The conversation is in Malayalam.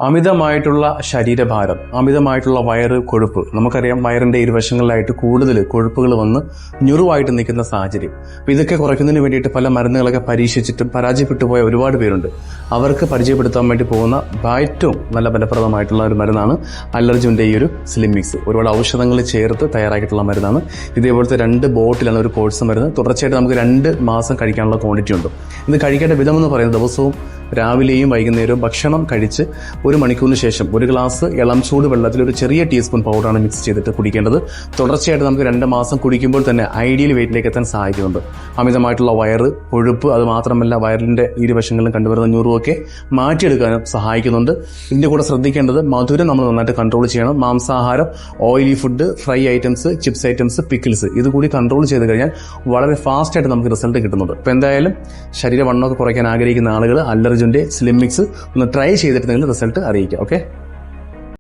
അമിതമായിട്ടുള്ള ശരീരഭാരം, അമിതമായിട്ടുള്ള വയറ് കൊഴുപ്പ്. നമുക്കറിയാം വയറിന്റെ ഇരുവശങ്ങളിലായിട്ട് കൂടുതൽ കൊഴുപ്പുകൾ വന്ന് ഞുറുവായിട്ട് നിൽക്കുന്ന സാഹചര്യം. അപ്പോൾ ഇതൊക്കെ കുറയ്ക്കുന്നതിന് വേണ്ടിയിട്ട് പല മരുന്നുകളൊക്കെ പരീക്ഷിച്ചിട്ടും പരാജയപ്പെട്ടു പോയ ഒരുപാട് പേരുണ്ട്. അവർക്ക് പരിചയപ്പെടുത്താൻ വേണ്ടി പോകുന്ന ഏറ്റവും നല്ല ഫലപ്രദമായിട്ടുള്ള ഒരു മരുന്നാണ് അലർജുൻ്റെ ഈ ഒരു സ്ലിം മിക്സ്. ഒരുപാട് ഔഷധങ്ങൾ ചേർത്ത് തയ്യാറാക്കിയിട്ടുള്ള മരുന്നാണ്. ഇതേപോലത്തെ 2 ബോട്ടിലാണ് ഒരു കോഴ്സ് മരുന്ന്. തുടർച്ചയായിട്ട് നമുക്ക് 2 മാസം കഴിക്കാനുള്ള ക്വാണ്ടിറ്റി ഉണ്ട്. ഇത് കഴിക്കേണ്ട വിധം എന്ന് പറയുന്നത് ദിവസവും രാവിലെയും വൈകുന്നേരവും ഭക്ഷണം കഴിച്ച് 1 മണിക്കൂറിന് ശേഷം 1 ഗ്ലാസ് ഇളം ചൂട് വെള്ളത്തിൽ ഒരു ചെറിയ ടീസ്പൂൺ പൗഡറാണ് മിക്സ് ചെയ്തിട്ട് കുടിക്കേണ്ടത്. തുടർച്ചയായിട്ട് നമുക്ക് 2 മാസം കുടിക്കുമ്പോൾ തന്നെ ഐഡിയൽ വെയിറ്റിലേക്ക് എത്താൻ സഹായിക്കുന്നുണ്ട്. അമിതമായിട്ടുള്ള വയറ് കൊഴുപ്പ്, അത് മാത്രമല്ല വയറിന്റെ ഇരുവശങ്ങളിലും കണ്ടുവരുന്ന ഞുറുവൊക്കെ മാറ്റിയെടുക്കാനും സഹായിക്കുന്നുണ്ട്. ഇതിന്റെ കൂടെ ശ്രദ്ധിക്കേണ്ടത് മധുരം നമ്മൾ നന്നായിട്ട് കൺട്രോൾ ചെയ്യണം. മാംസാഹാരം, oily food, fry items, chips items, pickles ഇത് കൂടി കൺട്രോൾ ചെയ്ത് കഴിഞ്ഞാൽ വളരെ ഫാസ്റ്റായിട്ട് നമുക്ക് റിസൾട്ട് കിട്ടുന്നുണ്ട്. അപ്പോൾ എന്തായാലും ശരീരവണ്ണമൊക്കെ കുറയ്ക്കാൻ ആഗ്രഹിക്കുന്ന ആളുകൾ അലർജുൻ്റെ സ്ലിം മിക്സ് ഒന്ന് ട്രൈ ചെയ്തിട്ട് നിങ്ങൾ റിസൾട്ട് അറിയിക്കുക. ഓക്കെ.